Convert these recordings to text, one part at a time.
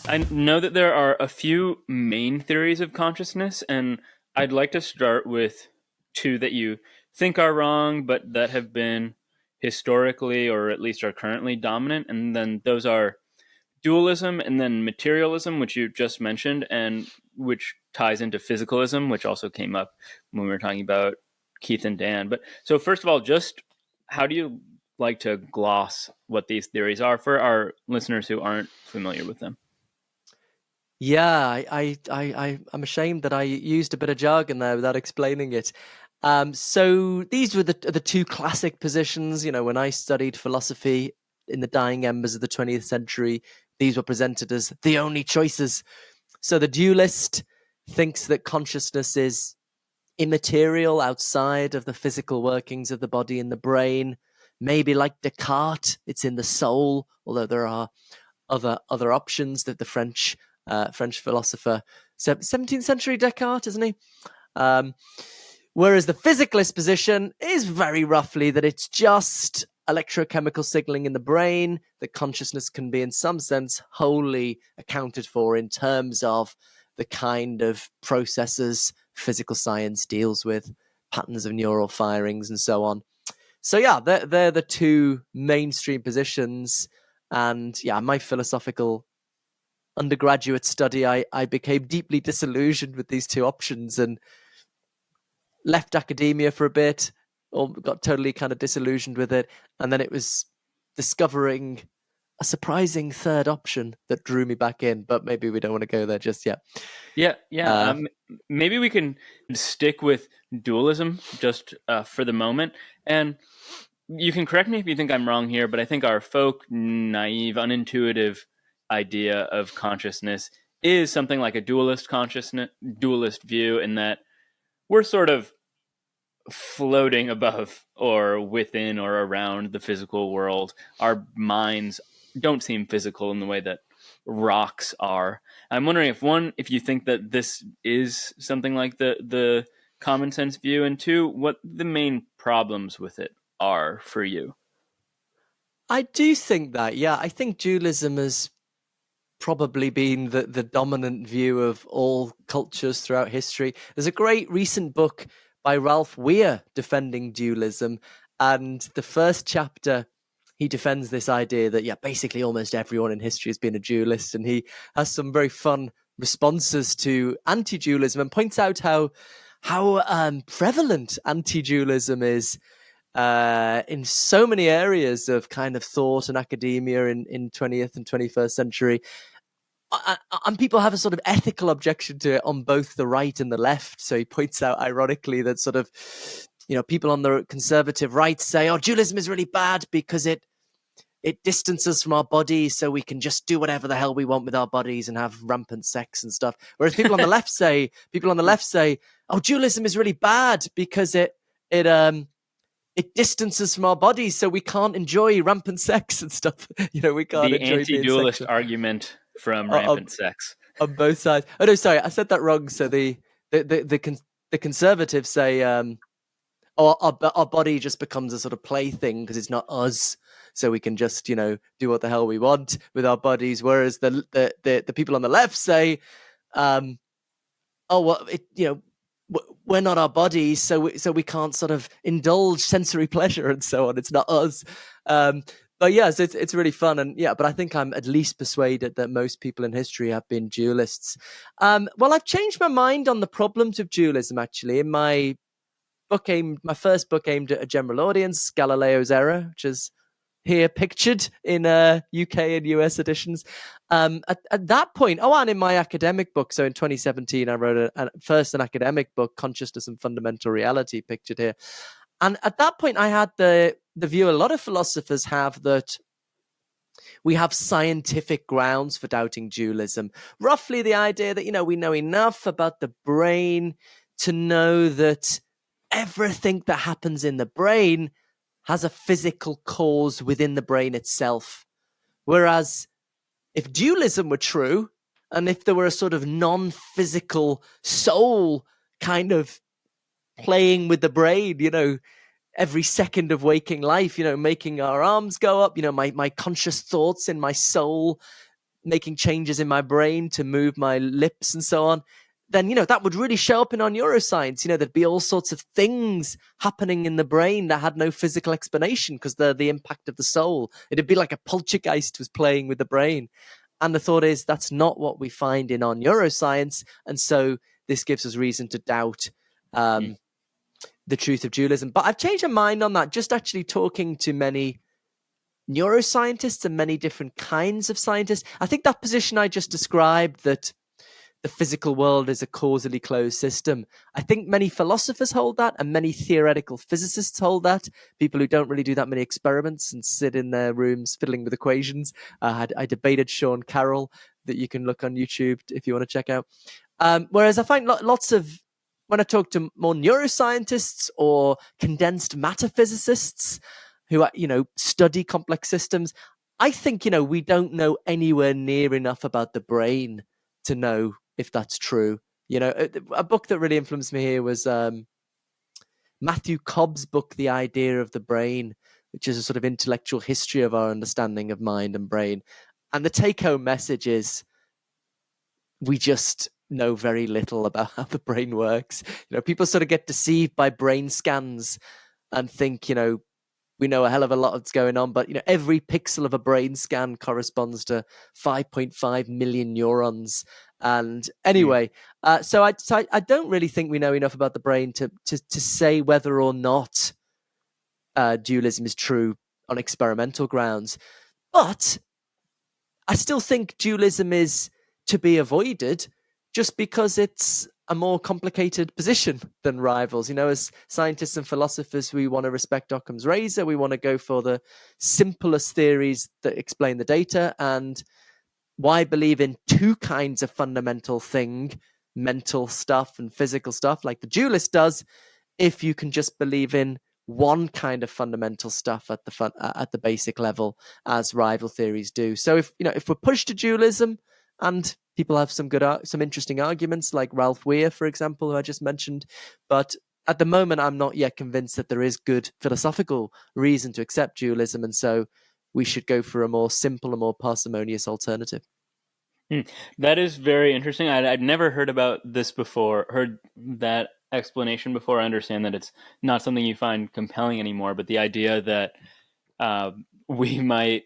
I know that there are a few main theories of consciousness, and I'd like to start with two that you think are wrong, but that have been historically or at least are currently dominant. And then those are dualism and then materialism, which you just mentioned, and which ties into physicalism, which also came up when we were talking about Keith and Dan. But so, first of all, just how do you like to gloss what these theories are for our listeners who aren't familiar with them? Yeah, I'm ashamed that I used a bit of jargon there without explaining it. So these were the two classic positions. You know, when I studied philosophy in the dying embers of the 20th century, these were presented as the only choices. So the dualist thinks that consciousness is immaterial outside of the physical workings of the body and the brain. Maybe like Descartes, it's in the soul, although there are other options that the French philosopher, 17th century Descartes, isn't he? Um, Whereas the physicalist position is very roughly that it's just electrochemical signaling in the brain, that consciousness can be in some sense wholly accounted for in terms of the kind of processes physical science deals with, patterns of neural firings and so on. So yeah, they're the two mainstream positions. And yeah, my philosophical undergraduate study, I became deeply disillusioned with these two options and left academia for a bit, or got totally kind of disillusioned with it. And then it was discovering a surprising third option that drew me back in, but maybe we don't want to go there just yet. Yeah, yeah. Uh, Maybe we can stick with dualism just for the moment. And you can correct me if you think I'm wrong here, but I think our folk, naive, unintuitive idea of consciousness is something like a dualist view, in that we're sort of floating above or within or around the physical world. Our minds don't seem physical in the way that rocks are. I'm wondering if you think that this is something like the common sense view, and two, what the main problems with it are for you. I do think that, yeah, I think dualism has probably been the dominant view of all cultures throughout history. There's a great recent book by Ralph Weir defending dualism, and the first chapter he defends this idea that, yeah, basically almost everyone in history has been a dualist, and he has some very fun responses to anti-dualism and points out how prevalent anti-dualism is in so many areas of kind of thought and academia in 20th and 21st century. And people have a sort of ethical objection to it on both the right and the left. So he points out, ironically, that sort of, people on the conservative right say, oh, dualism is really bad because it distances from our bodies, so we can just do whatever the hell we want with our bodies and have rampant sex and stuff. Whereas people on the left say, oh, dualism is really bad because it distances from our bodies, so we can't enjoy rampant sex and stuff. We can't The enjoy being anti-dualist sexual. argument from On, rampant sex. on both sides. Oh no, sorry, I said that wrong. So the conservatives say, our body just becomes a sort of plaything because it's not us, so we can just do what the hell we want with our bodies. Whereas the people on the left say, oh well, we're not our bodies, so we can't sort of indulge sensory pleasure and so on. It's not us. But yes, it's really fun, and yeah. But I think I'm at least persuaded that most people in history have been dualists. Well, I've changed my mind on the problems of dualism. Actually, in my first book aimed at a general audience, Galileo's Error, which is here pictured in UK and US editions. At that point, and in my academic book, so in 2017, I wrote first an academic book, Consciousness and Fundamental Reality, pictured here. And at that point, I had the view a lot of philosophers have, that we have scientific grounds for doubting dualism. Roughly the idea that, we know enough about the brain to know that everything that happens in the brain has a physical cause within the brain itself. Whereas if dualism were true, and if there were a sort of non-physical soul kind of playing with the brain, every second of waking life, making our arms go up, my conscious thoughts in my soul making changes in my brain to move my lips and so on, then, that would really show up in our neuroscience. There'd be all sorts of things happening in the brain that had no physical explanation because they're the impact of the soul. It'd be like a poltergeist was playing with the brain. And the thought is that's not what we find in our neuroscience. And so this gives us reason to doubt the truth of dualism. But I've changed my mind on that, just actually talking to many neuroscientists and many different kinds of scientists. I think that position I just described, that the physical world is a causally closed system, I think many philosophers hold that, and many theoretical physicists hold that. People who don't really do that many experiments and sit in their rooms fiddling with equations. I debated Sean Carroll, that you can look on YouTube if you want to check out. Whereas I find lots of, when I talk to more neuroscientists or condensed matter physicists who study complex systems, I think we don't know anywhere near enough about the brain to know if that's true. A book that really influenced me here was Matthew Cobb's book, The Idea of the Brain, which is a sort of intellectual history of our understanding of mind and brain. And the take-home message is we just know very little about how the brain works. People sort of get deceived by brain scans and think, we know a hell of a lot that's going on, but every pixel of a brain scan corresponds to 5.5 million neurons. And anyway, so I don't really think we know enough about the brain to say whether or not dualism is true on experimental grounds. But I still think dualism is to be avoided, just because it's a more complicated position than rivals. As scientists and philosophers, we want to respect Occam's razor. We want to go for the simplest theories that explain the data. And why believe in two kinds of fundamental thing, mental stuff and physical stuff, like the dualist does, if you can just believe in one kind of fundamental stuff at the basic level, as rival theories do. So if we're pushed to dualism, and people have some interesting arguments, like Ralph Weir, for example, who I just mentioned. But at the moment, I'm not yet convinced that there is good philosophical reason to accept dualism. And so we should go for a more simple and more parsimonious alternative. That is very interesting. I'd never heard about this before, heard that explanation before. I understand that it's not something you find compelling anymore, but the idea that we might,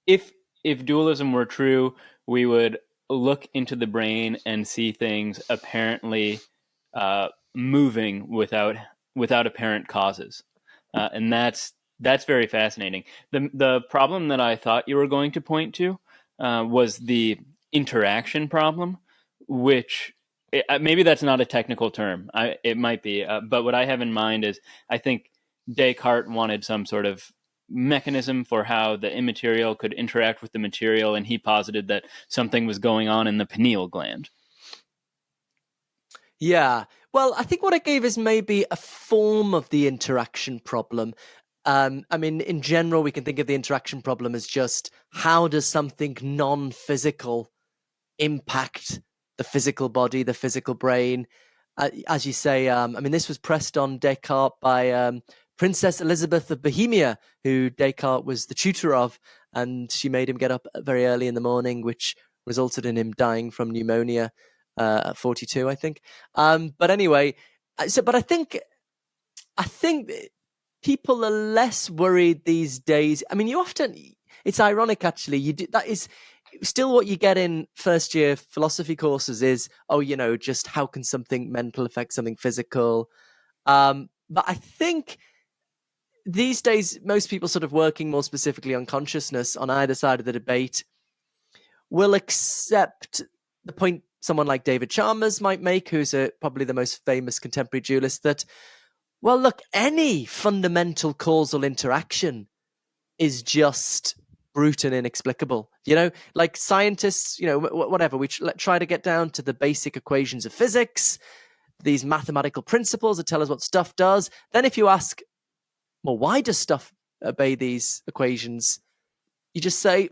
if dualism were true, we would look into the brain and see things apparently moving without apparent causes, and that's very fascinating. The problem that I thought you were going to point to was the interaction problem, which maybe that's not a technical term. It might be, but what I have in mind is I think Descartes wanted some sort of mechanism for how the immaterial could interact with the material, and he posited that something was going on in the pineal gland. Yeah, well, I think what I gave is maybe a form of the interaction problem. I mean, in general, we can think of the interaction problem as just how does something non-physical impact the physical body, the physical brain? As you say, I mean, this was pressed on Descartes by Princess Elizabeth of Bohemia, who Descartes was the tutor of, and she made him get up very early in the morning, which resulted in him dying from pneumonia at 42, I think. But anyway, but I think people are less worried these days. I mean, it's ironic actually. That is still what you get in first year philosophy courses is, just how can something mental affect something physical? But I think these days, most people sort of working more specifically on consciousness on either side of the debate will accept the point someone like David Chalmers might make, who's probably the most famous contemporary dualist, that, well, look, any fundamental causal interaction is just brute and inexplicable. Like scientists, whatever, we try to get down to the basic equations of physics, these mathematical principles that tell us what stuff does. Then if you ask, well, why does stuff obey these equations? You just say,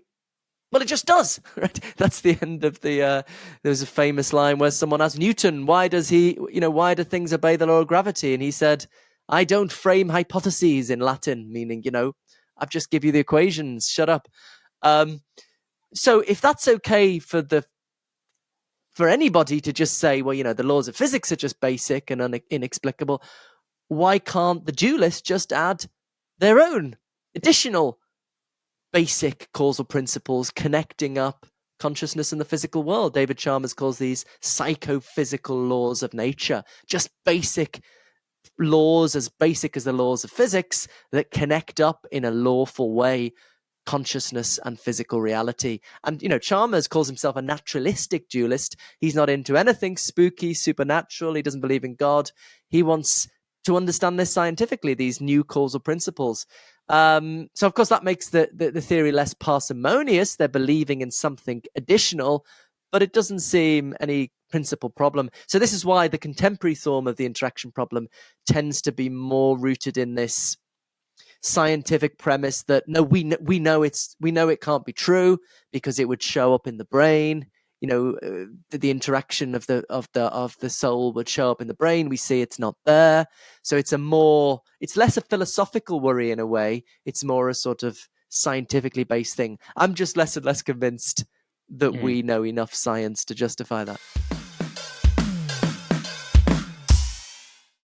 well, it just does, right? That's the end of the, there's a famous line where someone asked Newton, why do things obey the law of gravity? And he said, I don't frame hypotheses, in Latin, meaning, I've just give you the equations, shut up. So if that's okay for anybody to just say, well, you know, the laws of physics are just basic and inexplicable, why can't the dualists just add their own additional basic causal principles connecting up consciousness and the physical world? David Chalmers calls these psychophysical laws of nature, just basic laws, as basic as the laws of physics, that connect up in a lawful way consciousness and physical reality. And, you know, Chalmers calls himself a naturalistic dualist. He's not into anything spooky, supernatural. He doesn't believe in God. He wants to understand this scientifically, these new causal principles. So, of course, that makes the theory less parsimonious. They're believing in something additional, but it doesn't seem any principal problem. So this is why the contemporary form of the interaction problem tends to be more rooted in this scientific premise that no, we know it can't be true because it would show up in the brain. You know, the interaction of the soul would show up in the brain. We see it's not there, so it's less a philosophical worry in a way. It's more a sort of scientifically based thing. I'm just less and less convinced that we know enough science to justify that.